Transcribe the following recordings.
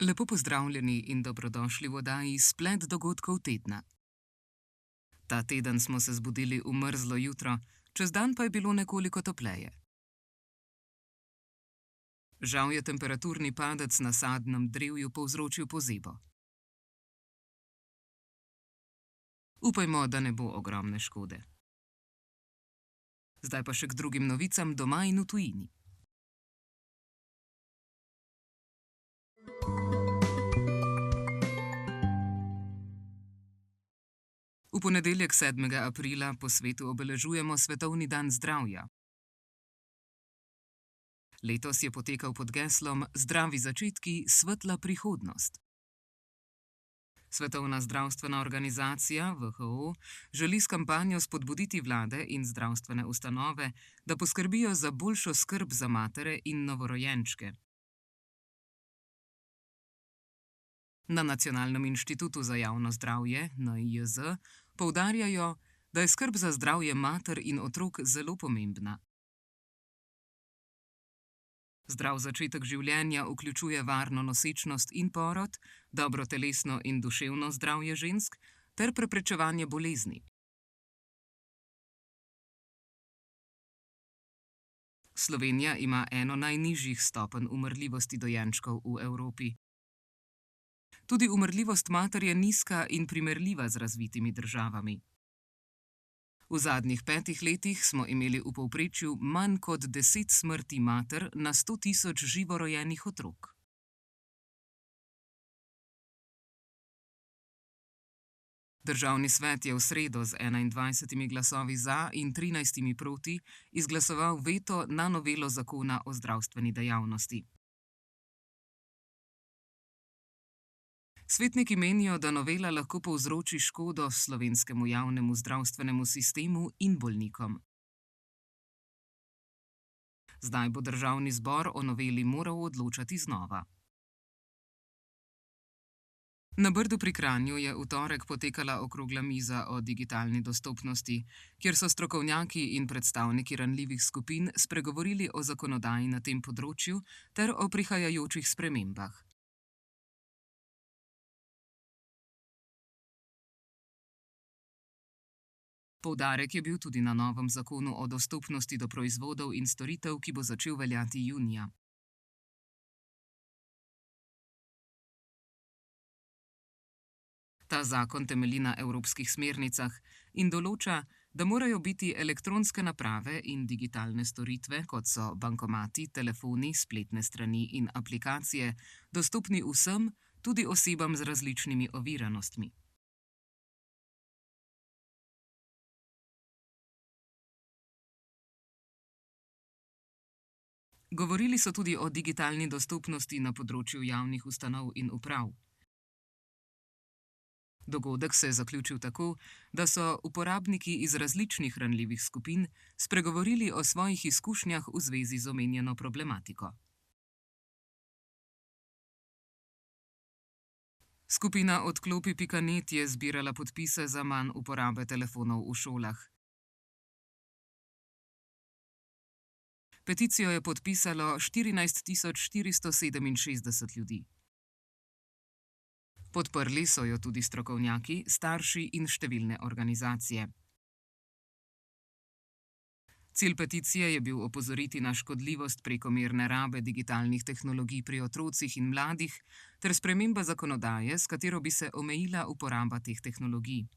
Lepo pozdravljeni in dobrodošli v oddaji Splet dogodkov tedna. Ta teden smo se zbudili v mrzlo jutro, čez dan pa je bilo nekoliko topleje. Žal je temperaturni padec na sadnem drevju povzročil pozebo. Upajmo, da ne bo ogromne škode. Zdaj pa še k drugim novicam doma in v tujini. V ponedeljek 7. aprila po svetu obeležujemo Svetovni dan zdravja. Letos je potekal pod geslom Zdravi začetki, svetla prihodnost. Svetovna zdravstvena organizacija WHO želi s kampanjo spodbuditi vlade in zdravstvene ustanove, da poskrbijo za boljšo skrb za matere in novorojenčke. Na Nacionalnem inštitutu za javno zdravje, NIJZ, poudarjajo, da je skrb za zdravje mater in otrok zelo pomembna. Zdrav začetek življenja vključuje varno nosečnost in porod, dobro telesno in duševno zdravje žensk ter preprečevanje bolezni. Slovenija ima eno najnižjih stopenj umrljivosti dojenčkov v Evropi. Tudi umrljivost mater je nizka in primerljiva z razvitimi državami. V zadnjih 5 letih smo imeli v povprečju manj kot 10 smrti mater na 100 tisoč živorojenih otrok. Državni svet je v sredo z 21 glasovi za in 13 proti izglasoval veto na novelo zakona o zdravstveni dejavnosti. Svetniki menijo, da novela lahko povzroči škodo slovenskemu javnemu zdravstvenemu sistemu in bolnikom. Zdaj bo državni zbor o noveli moral odločati znova. Na Brdu pri Kranju je v torek potekala okrogla miza o digitalni dostopnosti, kjer so strokovnjaki in predstavniki ranljivih skupin spregovorili o zakonodaji na tem področju ter o prihajajočih spremembah. Poudarek je bil tudi na novem zakonu o dostopnosti do proizvodov in storitev, ki bo začel veljati junija. Ta zakon temelji na evropskih smernicah in določa, da morajo biti elektronske naprave in digitalne storitve, kot so bankomati, telefoni, spletne strani in aplikacije, dostopni vsem, tudi osebam z različnimi oviranostmi. Govorili so tudi o digitalni dostopnosti na področju javnih ustanov in uprav. Dogodek se je zaključil tako, da so uporabniki iz različnih ranljivih skupin spregovorili o svojih izkušnjah v zvezi z omenjeno problematiko. Skupina Odklopi.net je zbirala podpise za manj uporabe telefonov v šolah. Peticijo je podpisalo 14.467 ljudi. Podprli so jo tudi strokovnjaki, starši in številne organizacije. Cilj peticije je bil opozoriti na škodljivost prekomerne rabe digitalnih tehnologij pri otrocih in mladih ter sprememba zakonodaje, s katero bi se omejila uporaba teh tehnologij.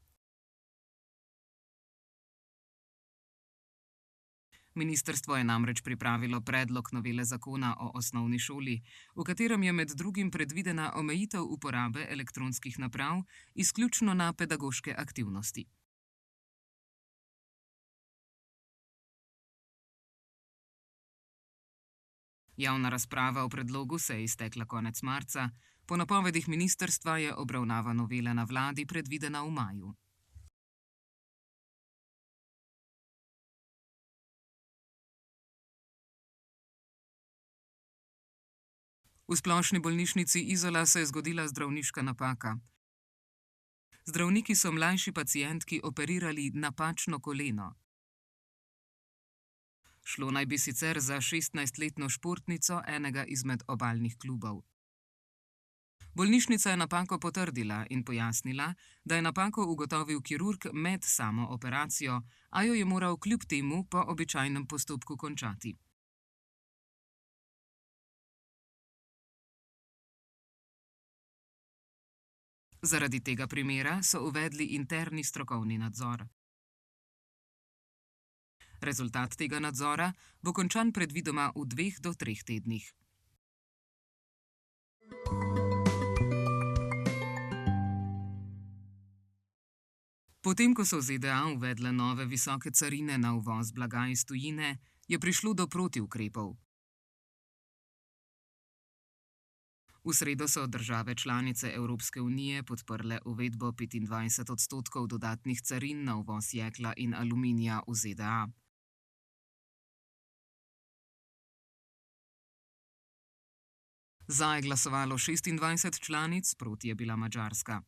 Ministrstvo je namreč pripravilo predlog novele zakona o osnovni šoli, v katerem je med drugim predvidena omejitev uporabe elektronskih naprav izključno na pedagoške aktivnosti. Javna razprava o predlogu se je iztekla konec marca, po napovedih ministrstva je obravnava novele na vladi predvidena v maju. V splošni bolnišnici Izola se je zgodila zdravniška napaka. Zdravniki so mlajši pacientki operirali napačno koleno. Šlo naj bi sicer za 16-letno športnico enega izmed obalnih klubov. Bolnišnica je napako potrdila in pojasnila, da je napako ugotovil kirurg med samo operacijo, a jo je moral kljub temu po običajnem postopku končati. Zaradi tega primera so uvedli interni strokovni nadzor. Rezultat tega nadzora bo končan predvidoma v 2 do 3 tednih. Potem, ko so v ZDA uvedle nove visoke carine na uvoz blaga iz tujine, je prišlo do protiukrepov. V sredo so države članice Evropske unije podprle uvedbo 25% dodatnih carin na uvoz jekla in aluminija v ZDA. Za je glasovalo 26 članic, proti je bila Madžarska.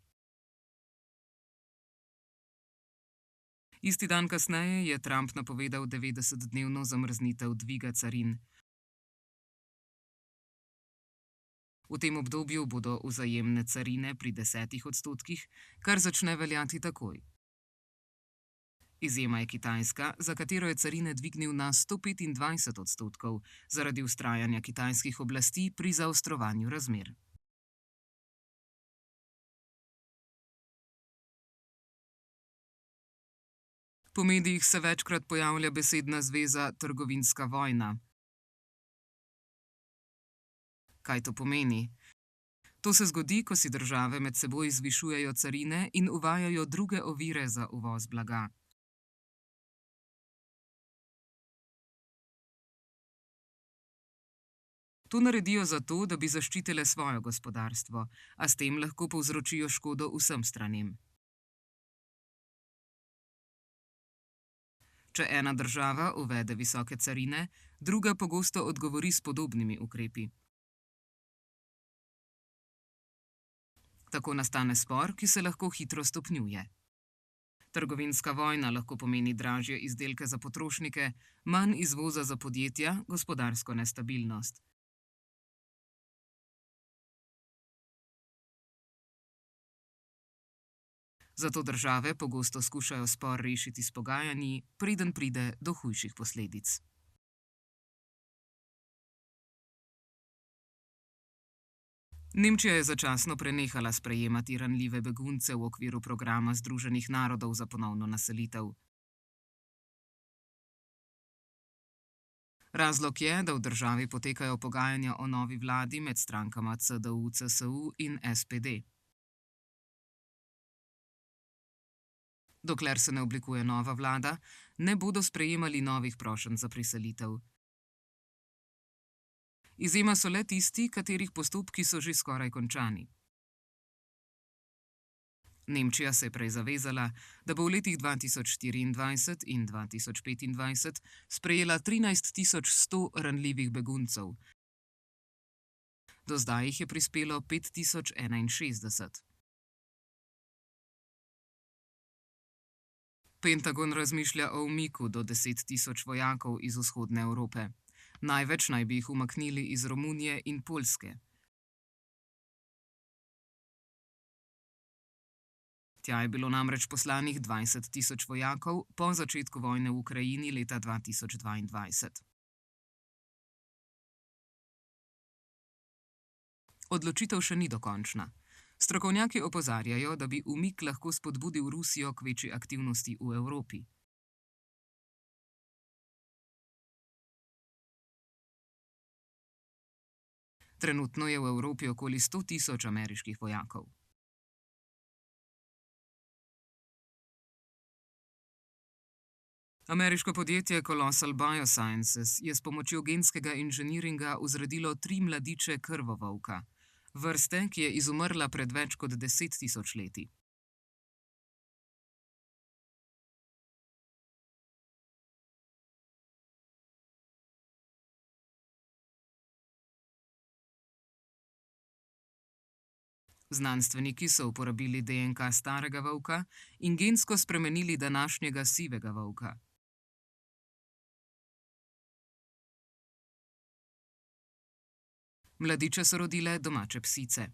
Isti dan kasneje je Trump napovedal 90-dnevno zamrznitev dviga carin. V tem obdobju bodo vzajemne carine pri 10%, kar začne veljati takoj. Izjema je Kitajska, za katero je carine dvignil na 125% zaradi vztrajanja kitajskih oblasti pri zaostrovanju razmer. Po medijih se večkrat pojavlja besedna zveza trgovinska vojna. Kaj to pomeni? To se zgodi, ko si države med seboj zvišujejo carine in uvajajo druge ovire za uvoz blaga. To naredijo zato, da bi zaščitile svoje gospodarstvo, a s tem lahko povzročijo škodo vsem stranem. Če ena država uvede visoke carine, druga pogosto odgovori s podobnimi ukrepi. Tako nastane spor, ki se lahko hitro stopnjuje. Trgovinska vojna lahko pomeni dražje izdelke za potrošnike, manj izvoza za podjetja, gospodarsko nestabilnost. Zato države pogosto skušajo spor rešiti s pogajanji, preden pride do hujših posledic. Nemčija je začasno prenehala sprejemati ranljive begunce v okviru programa Združenih narodov za ponovno naselitev. Razlog je, da v državi potekajo pogajanja o novi vladi med strankama CDU, CSU in SPD. Dokler se ne oblikuje nova vlada, ne bodo sprejemali novih prošenj za priselitev. Izjema so le tisti, katerih postopki so že skoraj končani. Nemčija se je prej zavezala, da bo v letih 2024 in 2025 sprejela 13.100 ranljivih beguncev. Do zdaj jih je prispelo 5.061. Pentagon razmišlja o umiku do 10.000 vojakov iz vzhodne Evrope. Največ naj bi jih umaknili iz Romunije in Poljske. Tja je bilo namreč poslanih 20.000 vojakov po začetku vojne v Ukrajini leta 2022. Odločitev še ni dokončna. Strokovnjaki opozarjajo, da bi umik lahko spodbudil Rusijo k večji aktivnosti v Evropi. Trenutno je v Evropi okoli 100.000 ameriških vojakov. Ameriško podjetje Colossal Biosciences je s pomočjo genskega inženiringa vzredilo 3 mladiče krvovolka, vrste, ki je izumrla pred več kot 10.000 leti. Znanstveniki so uporabili DNK starega volka in gensko spremenili današnjega sivega volka. Mladiče so rodile domače psice.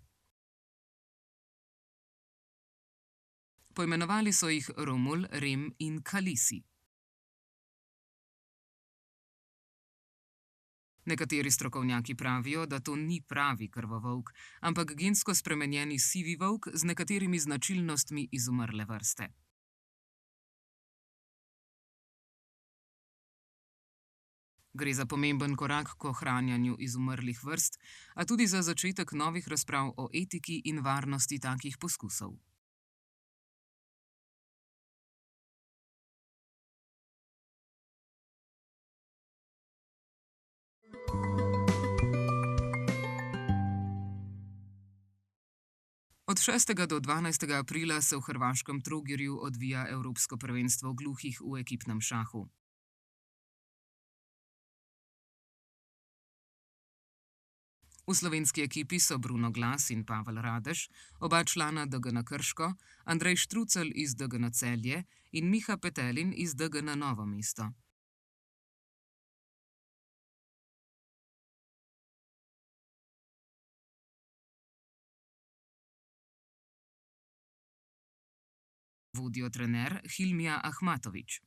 Poimenovali so jih Romul, Rem in Kalisi. Nekateri strokovnjaki pravijo, da to ni pravi krvovolk, ampak gensko spremenjeni sivi volk z nekaterimi značilnostmi izumrle vrste. Gre za pomemben korak k ohranjanju izumrlih vrst, a tudi za začetek novih razprav o etiki in varnosti takih poskusov. Od 6. do 12. aprila se v hrvaškem Trogirju odvija Evropsko prvenstvo gluhih v ekipnem šahu. V slovenski ekipi so Bruno Glas in Pavel Radež, oba člana DGN Krško, Andrej Štrucelj iz DGN Celje in Miha Petelin iz DGN Novo mesto. Vodijo trener Hilmija Ahmatović.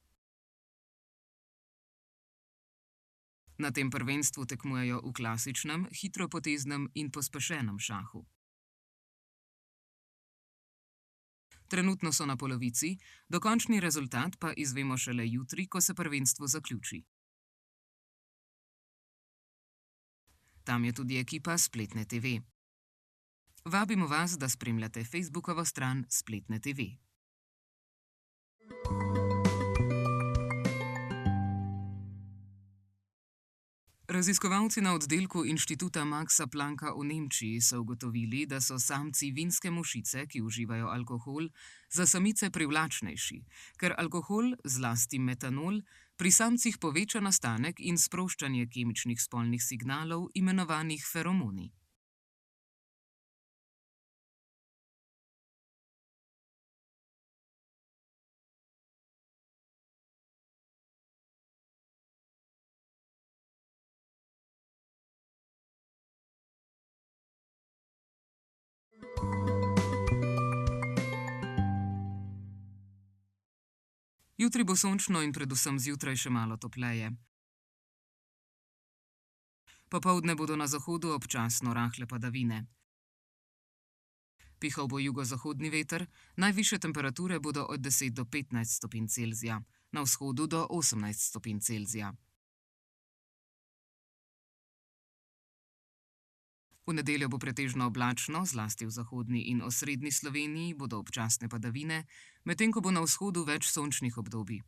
Na tem prvenstvu tekmujejo v klasičnem, hitropoteznem in pospešenem šahu. Trenutno so na polovici, dokončni rezultat pa izvemo šele jutri, ko se prvenstvo zaključi. Tam je tudi ekipa Spletne TV. Vabimo vas, da spremljate Facebookovo stran Spletne TV. Raziskovalci na oddelku Inštituta Maxa Plancka v Nemčiji so ugotovili, da so samci vinske mušice, ki uživajo alkohol, za samice privlačnejši, ker alkohol, zlasti metanol, pri samcih poveča nastanek in sproščanje kemičnih spolnih signalov, imenovanih feromoni. Jutri bo sončno in predvsem zjutraj še malo topleje. Popoldne bodo na zahodu občasno rahle padavine. Pihal bo jugozahodni veter, najvišje temperature bodo od 10 do 15 stopinj Celzija, na vzhodu do 18 stopinj Celzija. V nedeljo bo pretežno oblačno, zlasti v zahodni in osrednji Sloveniji bodo občasne padavine, medtem ko bo na vzhodu več sončnih obdobij.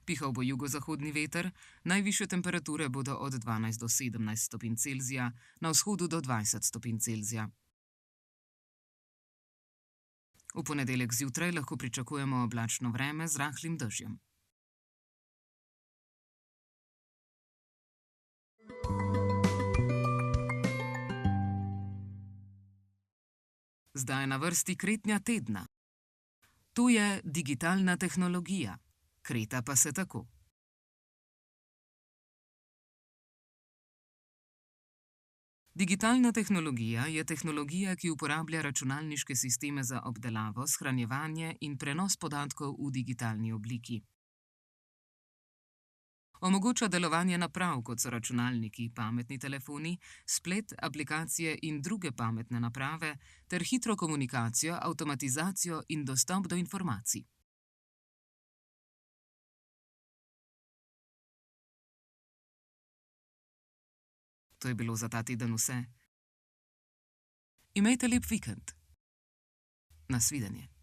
Pihal bo jugozahodni veter, najvišje temperature bodo od 12 do 17 stopinj Celzija, na vzhodu do 20 stopinj Celzija. V ponedeljek zjutraj lahko pričakujemo oblačno vreme z rahlim dežjem. Zdaj je na vrsti kretnja tedna. To je digitalna tehnologija, kreta pa se tako. Digitalna tehnologija je tehnologija, ki uporablja računalniške sisteme za obdelavo, shranjevanje in prenos podatkov v digitalni obliki. Omogoča delovanje naprav, kot so računalniki, pametni telefoni, splet, aplikacije in druge pametne naprave, ter hitro komunikacijo, avtomatizacijo in dostop do informacij. To je bilo za ta teden vse. Imejte lep vikend. Nasvidenje.